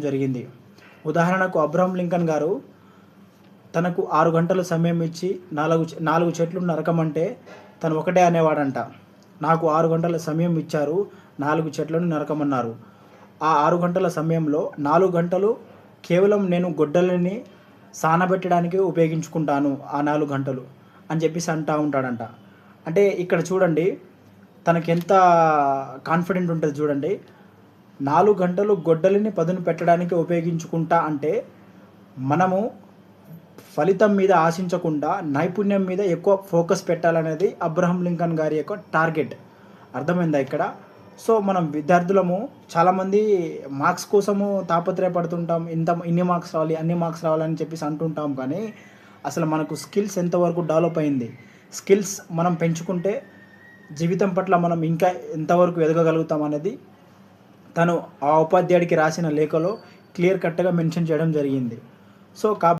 జరిగింది. ఉదాహరణకు Abraham Lincoln గారు తనకు 6 గంటల సమయం ఇచ్చి 4 చెట్లు నరకమంటే తను ఒకటే అనేవాడంట. నాకు 6 గంటల సమయం ఇచ్చారు, 4 చెట్లను నరకమన్నారు. ఆ 6 గంటల సమయంలో 4 గంటలు కేవలం నేను గొడ్డలిని సానబెట్టడానికి ఉపయోగించుకుంటాను ఆ 4 గంటలు అని చెప్పేసి అంటా ఉంటాడంట. అంటే ఇక్కడ చూడండి తనకెంత కాన్ఫిడెంట్ ఉంటది చూడండి. 4 గంటలు గొడ్డలిని పదును పెట్టడానికి ఉపయోగించుకుంటా అంటే మనము ఫలితం మీద ఆశించకుండా నైపుణ్యం మీద ఎక్కువ ఫోకస్ పెట్టాలనేది అబ్రహం లింకన్ గారి యొక్క టార్గెట్. అర్థమైందా ఇక్కడ? సో మనం విద్యార్థులము చాలామంది మార్క్స్ కోసము తాపత్రయపడుతుంటాం. ఇన్ని మార్క్స్ రావాలి, అన్ని మార్క్స్ రావాలని చెప్పేసి అంటుంటాం. కానీ అసలు మనకు స్కిల్స్ ఎంతవరకు డెవలప్ అయింది, స్కిల్స్ మనం పెంచుకుంటే జీవితం పట్ల మనం ఇంకా ఎంతవరకు ఎదగగలుగుతాం అనేది తను ఆ ఉపాధ్యాయుడికి రాసిన లేఖలో క్లియర్ కట్గా మెన్షన్ చేయడం జరిగింది. సో